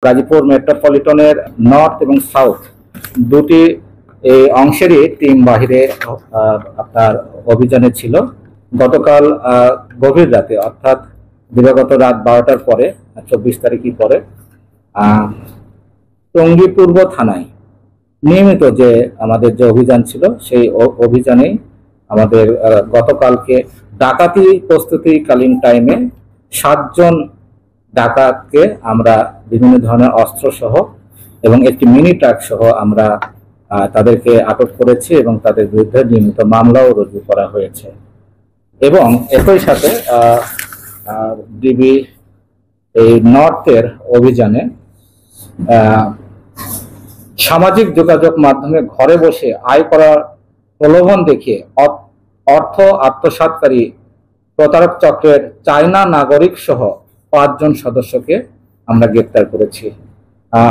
Gazipur মেট্রোপলিটনের north এবং south দুটি এই অংশেরই টিম বাহিরে আপনার অভিযানে ছিল। গতকাল গভীর রাতে অর্থাৎ দিবাগত রাত 12টার পরে 24 তারিখই পরে টঙ্গী পূর্ব থানায় নিয়মিত যে আমাদের যে অভিযান ছিল সেই অভিযানেই আমাদের গতকালকে ডাকাতি প্রস্তুতিকালীন টাইমে 7 জন ডাকাতকে আমরা বিভিন্ন ধরনের অস্ত্র সহ এবং একটি মিনি ট্রাক সহ আমরা তাদেরকে আটক করেছি এবং তাদের বিরুদ্ধে নিয়মিত মামলাও রুজু করা হয়েছে। এবং একই সাথে ডিবি এই নর্থের অভিযানে সামাজিক যোগাযোগ মাধ্যমে ঘরে বসে আয় করার প্রলোভন দেখিয়ে অর্থ আত্মসাৎকারী প্রতারক চক্রের চায়না নাগরিক সহ 5 জন সদস্যকে আমরা গ্রেপ্তার করেছি।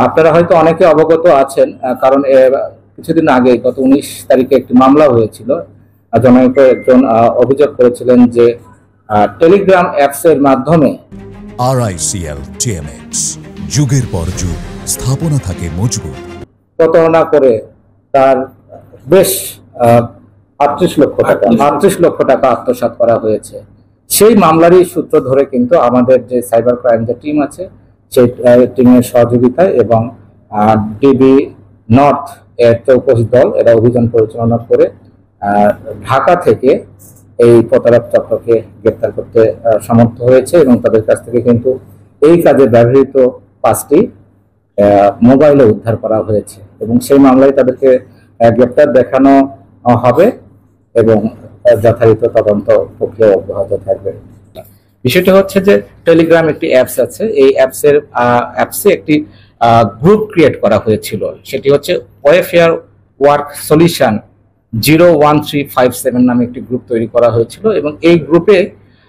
আপনারা হয়তো অনেকে অবগত আছেন, কারণ কিছুদিন আগে গত 19 তারিখে একটি মামলা হয়েছিল। জনৈক একজন অভিযোগ করেছিলেন যে টেলিগ্রাম অ্যাপস এর মাধ্যমে RICL TMX যুগের পর যুগ স্থাপনা থাকে মজবুত প্রতারণা করে তার বেশ 38 লক্ষ টাকা আত্মসাৎ করা হয়েছে। সেই মামলারই সূত্র ধরে কিন্তু আমাদের যে সাইবার ক্রাইম যে টিম আছে সেই টিমের সহযোগিতায় এবং ডিবি নর্থ এর চৌকস দল এরা অভিযান পরিচালনা করে ঢাকা থেকে এই প্রতারক চক্রকে গ্রেপ্তার করতে সমর্থ হয়েছে এবং তাদের কাছ থেকে কিন্তু এই কাজে ব্যবহৃত 5টি মোবাইলও উদ্ধার করা হয়েছে এবং সেই মামলায় তাদেরকে গ্রেপ্তার দেখানো হবে এবং যথাযথ তদন্ত প্রক্রিয়া অব্যাহত থাকবে। বিষয়টা হচ্ছে যে টেলিগ্রাম একটি অ্যাপস আছে, এই অ্যাপসে একটি গ্রুপ ক্রিয়েট করা হয়েছিল, সেটি হচ্ছে ওয়েফেয়ার ওয়ার্ক সলিউশন 01357 নামে একটি গ্রুপ তৈরি করা হয়েছিল এবং এই গ্রুপে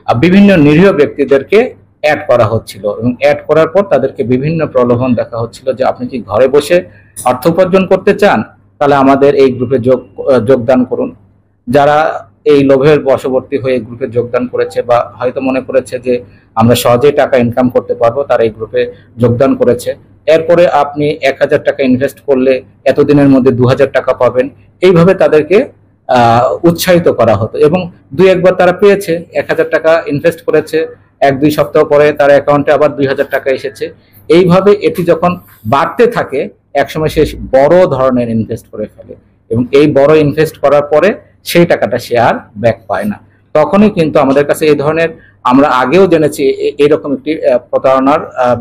বিভিন্ন নিরীহ ব্যক্তিদেরকে অ্যাড করা হচ্ছিল এবং অ্যাড করার পর তাদেরকে বিভিন্ন প্রলোভন দেখা হচ্ছিল যে আপনি কি ঘরে বসে অর্থ উপার্জন করতে চান, তাহলে আমাদের এই গ্রুপে যোগদান করুন। যারা এই লোভের বশবর্তী হয়ে গ্রুপে যোগদান করেছে বা হয়তো মনে করেছে যে আমরা সহজেই টাকা ইনকাম করতে পারবো, তারা এই গ্রুপে যোগদান করেছে। এরপরে আপনি 1000 টাকা ইনভেস্ট করলে এতদিনের মধ্যে 2000 টাকা পাবেন, এইভাবে তাদেরকে উৎসাহিত করা হতো এবং 2-1 বার তারা পেয়েছে। 1000 টাকা ইনভেস্ট করেছে, 1-2 সপ্তাহ পরে তার অ্যাকাউন্টে আবার 2000 টাকা এসেছে। এইভাবে এটি যখন বাড়তে থাকে একসময় সে বড় ধরনের ইনভেস্ট করে ফেলে এবং এই বড় ইনভেস্ট করার পরে সেই টাকাটা সে আর ব্যাক পায় না। তখনই কিন্তু আমাদের কাছে এই ধরনের, আমরা আগেও জেনেছি এরকম একটি প্রতারণার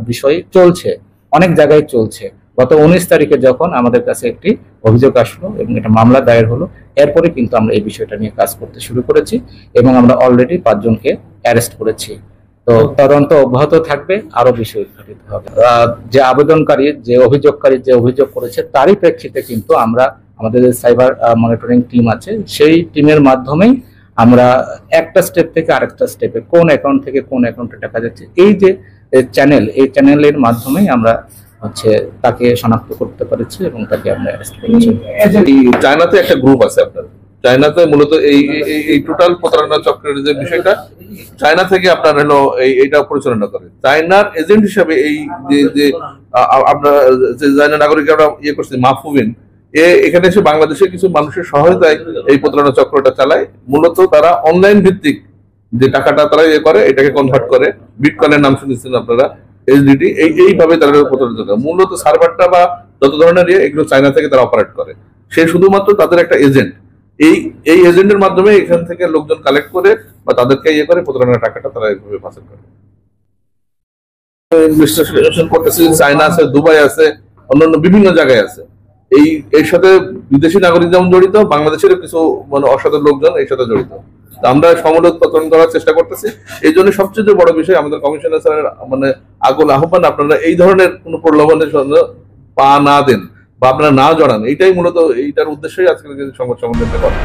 বিষয় চলছে, অনেক জায়গায় চলছে। গত 19 তারিখে যখন আমাদের কাছে একটি অভিযোগ আসলো এবং এটা মামলা দায়ের হলো, এরপরে কিন্তু আমরা এই বিষয়টা নিয়ে কাজ করতে শুরু করেছি এবং আমরা অলরেডি 5 জনকে অ্যারেস্ট করেছি। তো তদন্ত অব্যাহত থাকবে, আরো বিষয় উদ্ঘাটিত হবে। যে আবেদনকারী যে অভিযোগকারী যে অভিযোগ করেছে তারই প্রেক্ষিতে কিন্তু আমরা আমাদের যে সাইবার মনিটরিং টিম আছে সেই টিমের মাধ্যমেই আমরা একটা স্টেপ থেকে আরেকটা স্টেপে কোন অ্যাকাউন্ট থেকে কোন অ্যাকাউন্টে টাকা যাচ্ছে এই যে চ্যানেল, এই চ্যানেলের মাধ্যমেই আমরা হচ্ছে তাকে শনাক্ত করতে পেরেছি এবং তাকে আমরা অ্যারেস্ট করেছি। চায়নাতে একটা গ্রুপ আছে আপনার, চায়নাতে মূলত এই টোটাল প্রতারণা চক্রের যে বিষয়টা চায়না থেকে আপনার হলো এইটা পরিচালনা করে। চায়নার এজেন্ট হিসাবে এই যে আপনার যে চায়না নাগরিক আমরা করছি মাহফুবিন, এখানে এসে বাংলাদেশের কিছু মানুষের সহায়তায় এই প্রতারণা চক্রটা চালায়। মূলত তারা অনলাইন ভিত্তিক যে টাকাটা তারা করে এটাকে কনভার্ট করে, বিটকয়েনের নাম শুনেছেন আপনারা, SDT, এইভাবে তারা প্রতারণা করে। মূলত সার্ভারটা বা যত ধরনের এগুলো চায়না থেকে তারা অপারেট করে। সে শুধুমাত্র তাদের একটা এজেন্ট, এই এজেন্টের মাধ্যমে এখান থেকে লোকজন কালেক্ট করে বা তাদেরকে করে প্রতারণার টাকাটা তারা এইভাবে ফাঁসেল করে। ইনভেস্টিগেশন করতেছে, চায়না আছে, দুবাই আছে, অন্যান্য বিভিন্ন জায়গায় আছে। এর সাথে বিদেশি নাগরিক যেমন জড়িত, বাংলাদেশেরও কিছু অসাধু লোকজন এর সাথে জড়িত। আমরা সমূলক পতন করার চেষ্টা করতেছি। এই জন্য সবচেয়ে বড় বিষয় আমাদের কমিশনার স্যারের আগুন আহ্বান, আপনারা এই ধরনের কোন প্রলোভনের পা না দেন বা আপনারা না জড়ান, এইটাই মূলত এইটার উদ্দেশ্যই আজকে সংবাদ সম্মেলনটা করা।